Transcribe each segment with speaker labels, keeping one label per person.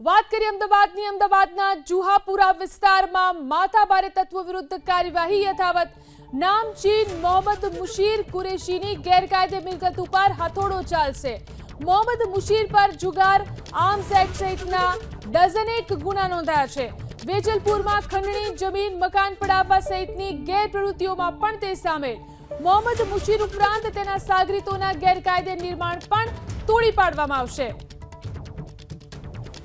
Speaker 1: વાત કરીએ અમદાવાદના જુહાપુરા વિસ્તારમાં માથાભારે તત્વો વિરુદ્ધ કાર્યવાહી યથાવત। નામચીન મોહમ્મદ મુશીર કુરેશીની ગેરકાયદે મિલકત ઉપર હથોડો ચાલશે। મોહમ્મદ મુશીર પર જુગાર, આર્મ્સ એક્ટ સહિતના ડઝનેક ગુના નોંધાયા છે। વેજલપુરમાં ખંડણી, જમીન, મકાન પડાવવા સહિતની ગેરપ્રવૃત્તિઓમાં પણ તે સામેલ। મોહમ્મદ મુશીર ઉપરાંત તેના સાગરીતોના ગેરકાયદે નિર્માણ પણ તોડી પાડવામાં આવશે।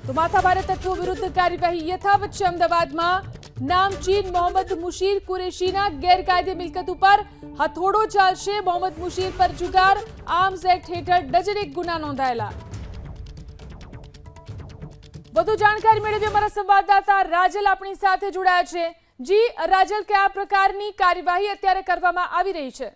Speaker 1: तो माथाभारे तत्वों विरुद्ध कार्यवाही यथावत છે। અમદાવાદમાં નામચીન મોહમ્મદ મુશીર કુરેશીના ગેરકાયદે મિલકત ઉપર હથોડો ચાલશે। મોહમ્મદ મુશીર પર જુગાર, આર્મ્સ એક્ટ હેઠળ ડઝનેક ગુના નોંધાયેલા। વધુ જાણકારી મેળવી અમારા સંવાદદાતા રાજલ આપણી સાથે જોડાયા છે। જી રાજલ, કયા પ્રકારની કાર્યવાહી અત્યારે કરવામાં આવી રહી છે?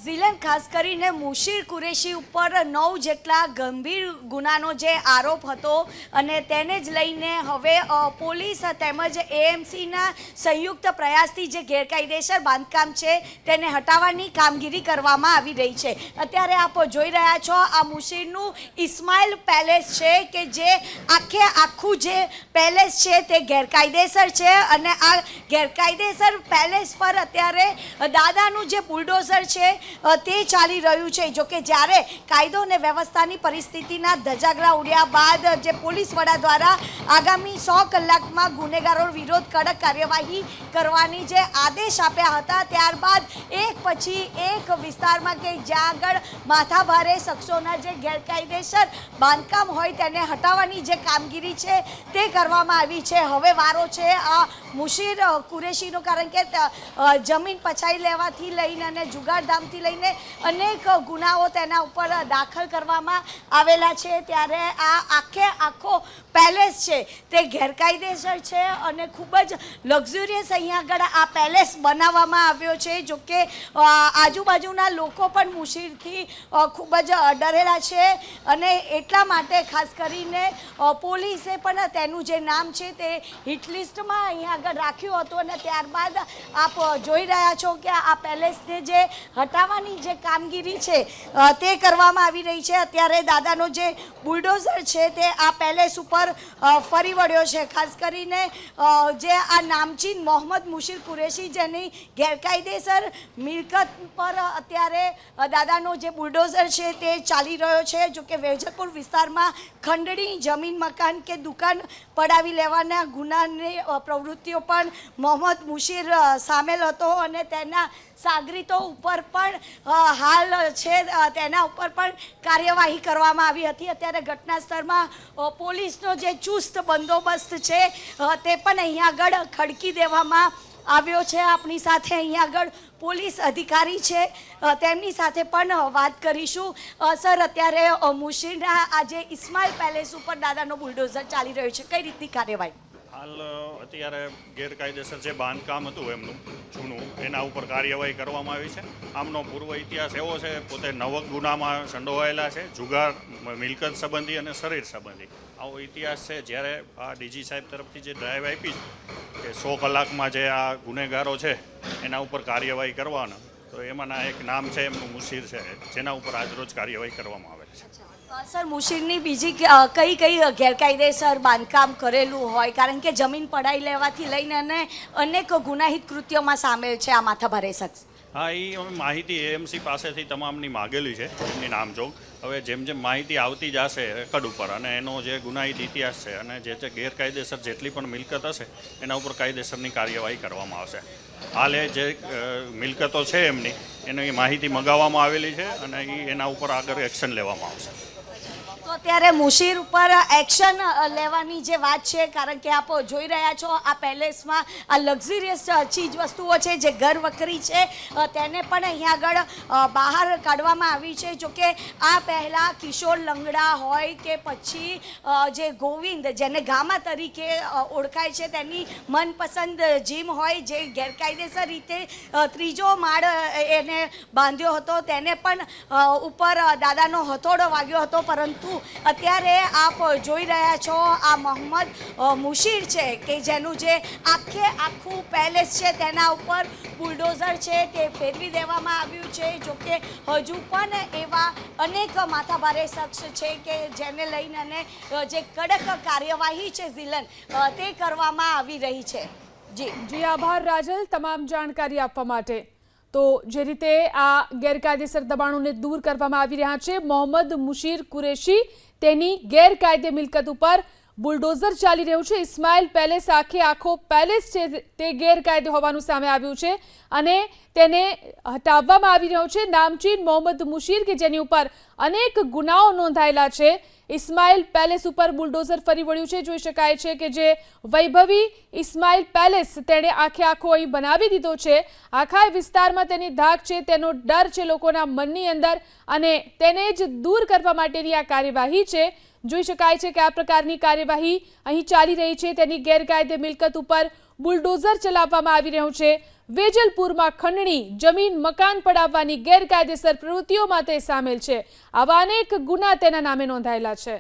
Speaker 2: ઝીલન, ખાસ કરીને મુશીર કુરેશી ઉપર 9 જેટલા ગંભીર ગુનાનો જે આરોપ હતો અને તેને જ લઈને હવે પોલીસ તેમજ એએમસીના સંયુક્ત પ્રયાસથી જે ગેરકાયદેસર બાંધકામ છે તેને હટાવવાની કામગીરી કરવામાં આવી રહી છે। અત્યારે આપ જોઈ રહ્યા છો, આ મુશીરનું ઇસ્માઇલ પેલેસ છે કે જે આખું જે પેલેસ છે તે ગેરકાયદેસર છે અને આ ગેરકાયદેસર પેલેસ પર અત્યારે દાદાનું જે બુલડોઝર છે તે ચાલી રહ્યું છે। જો કે જ્યારે કાયદો અને વ્યવસ્થાની પરિસ્થિતિના ધજાગરા ઉડ્યા બાદ જે પોલીસ વડા દ્વારા આગામી 100 કલાકમાં ગુનેગારો વિરુદ્ધ કડક કાર્યવાહી કરવાની જે આદેશ આપ્યા હતા, ત્યારબાદ એક પછી એક વિસ્તારમાં કે જ્યાં આગળ માથાભારે શખ્સોના જે ગેરકાયદેસર બાંધકામ હોય તેને હટાવવાની જે કામગીરી છે તે કરવામાં આવી છે। હવે વારો છે આ મુશીર કુરેશીનો, કારણ કે જમીન પચાવી લેવાથી લઈને અને જુગારધામથી લઈને અનેક ગુનાઓ તેના ઉપર દાખલ કરવામાં આવેલા છે। ત્યારે આ આખો પેલેસ છે તે ગેરકાયદેસર છે અને ખૂબ જ લક્ઝુરિયસ અહીંયા આગળ આ પેલેસ બનાવવામાં આવ્યો છે। જો કે આજુબાજુના લોકો પણ મુશીરથી ખૂબ જ ડરેલા છે અને એટલા માટે ખાસ કરીને પોલીસે પણ તેનું જે નામ છે તે હિટ લિસ્ટમાં અહીંયા આગળ રાખ્યું હતું અને ત્યારબાદ આપ જોઈ રહ્યા છો કે આ પેલેસને જે હટાવવાની જે કામગીરી છે તે કરવામાં આવી રહી છે। અત્યારે દાદાનો જે બુલડોઝર છે તે આ પેલેસ ઉપર ફરી વળ્યો છે। ખાસ કરીને જે આ નામચીન મોહમ્મદ મુશીર કુરેશી જેની ગેરકાયદેસર મિલકત પર અત્યારે દાદાનો જે બુલડોઝર છે તે ચાલી રહ્યો છે। જો કે વેજલપુર વિસ્તારમાં ખંડણી, જમીન, મકાન કે દુકાન પડાવી લેવાના ગુનાની પ્રવૃત્તિઓ પણ મોહમ્મદ મુશીર સામેલ હતો અને તેના સાગરીતો ઉપર પણ હાલ છે તેના ઉપર પણ કાર્યવાહી કરવામાં આવી હતી। અત્યારે ઘટના સ્થળમાં પોલીસનો જે ચુસ્ત બંદોબસ્ત છે તે પણ અહીંયા આગળ ખડકી દેવામાં આવ્યો છે। આપણી સાથે અહીંયા આગળ પોલીસ અધિકારી છે, તેમની સાથે પણ વાત કરીશું। સર, અત્યારે મુશીરના આજે ઇસ્માઇલ પેલેસ ઉપર દાદાનો બુલડોઝર ચાલી રહ્યો છે, કઈ રીતની કાર્યવાહી?
Speaker 3: હાલ અત્યારે ગેરકાયદેસર જે બાંધકામ હતું એમનું જૂનું, એના ઉપર કાર્યવાહી કરવામાં આવી છે। આમનો પૂર્વ ઇતિહાસ એવો છે, પોતે 9 ગુનામાં સંડોવાયેલા છે, જુગાર, મિલકત સંબંધી અને શરીર સંબંધી આવો ઇતિહાસ છે। જ્યારે આ ડીજી સાહેબ તરફથી જે ડ્રાઈવ આપી કે 100 કલાકમાં જે આ ગુનેગારો છે એના ઉપર કાર્યવાહી કરવાના, તો એમાંના એક નામ છે એમનું મુશીર છે, જેના ઉપર આજરોજ કાર્યવાહી કરવામાં આવે છે।
Speaker 2: સર, મુશીરની બીજી કઈ ગેરકાયદેસર બાંધકામ કરેલું હોય, કારણ કે જમીન પડાવી લેવાથી લઈને અને અનેક ગુનાહિત કૃત્યોમાં સામેલ છે આ માથાભારે શખ્સ?
Speaker 3: હા, એ અમે માહિતી એએમસી પાસેથી તમામની માગેલી છે, એમની નામજોગ। હવે જેમ જેમ માહિતી આવતી જશે રેકર્ડ ઉપર અને એનો જે ગુનાહિત ઇતિહાસ છે અને જે ગેરકાયદેસર જેટલી પણ મિલકત હશે એના ઉપર કાયદેસરની કાર્યવાહી કરવામાં આવશે। હાલ જે મિલકતો છે એમની એની માહિતી મગાવવામાં આવેલી છે અને એના ઉપર આગળ એક્શન લેવામાં આવશે।
Speaker 2: તો અત્યારે મુશીર ઉપર એક્શન લેવાની જે વાત છે, કારણ કે આપ જોઈ રહ્યા છો આ પેલેસમાં આ લક્ઝરિયસ ચીજ વસ્તુઓ છે જે ઘર વખરી છે તેને પણ અહીંયા આગળ બહાર કાઢવામાં આવી છે। જો કે આ પહેલાં કિશોર લંગડા હોય કે પછી જે ગોવિંદ, જેને ગામા તરીકે ઓળખાય છે, તેની મનપસંદ જીમ હોય, જે ગેરકાયદેસર રીતે 3જો માળ એને બાંધ્યો હતો, તેને પણ ઉપર દાદાનો હથોડો વાગ્યો હતો, પરંતુ અત્યારે આપ જોઈ રહ્યા છો આ મોહમ્મદ મુશીર છે કે જેનું જે આખું પેલેસ છે તેના ઉપર બુલડોઝર છે તે ફેરવી દેવામાં આવ્યું છે. જોકે હજુ પણ એવા અનેક માથાભારે શખ્સ છે કે જેને લઈને અને જે કડક કાર્યવાહી છે ઝીલન તે કરવામાં આવી રહી છે.
Speaker 1: જી આભાર રાજલ તમામ જાણકારી આપવા માટે. તો જે રીતે આ ગેરકાયદેસર દબાણોને દૂર કરવામાં આવી રહ્યા છે, મોહમ્મદ મુશીર કુરેશી તેની ગેરકાયદે મિલકત ઉપર બુલડોઝર ચાલી રહ્યું છે. ઇસ્માઇલ પેલેસ આખો પેલેસ છે તે ગેરકાયદે હોવાનું સામે આવ્યું છે અને તેને હટાવવામાં આવી રહ્યો છે. નામચીન મોહમ્મદ મુશીર કે જેની ઉપર અનેક ગુનાઓ નોંધાયેલા છે, ઇસ્માઇલ પેલેસ ઉપર બુલડોઝર ફરી વળ્યું છે. જોઈ શકાય છે કે જે વૈભવી ઇસ્માઇલ પેલેસ તેણે આખો અહીં બનાવી દીધો છે. આખા વિસ્તારમાં તેની ધાક છે, તેનો ડર છે લોકોના મનની અંદર અને તેને જ દૂર કરવા માટેની આ કાર્યવાહી છે. જોઈ શકાય છે કે આ પ્રકારની કાર્યવાહી અહીં ચાલી રહી છે. તેની ગેરકાયદે મિલકત ઉપર બુલડોઝર ચલાવવામાં આવી રહ્યું છે. વેજલપુરમાં ખંડણી જમીન મકાન પડાવવાની ગેરકાયદેસર પ્રવૃત્તિઓમાં તે સામેલ છે. આવા અનેક ગુના તેના નામે નોંધાયેલા છે.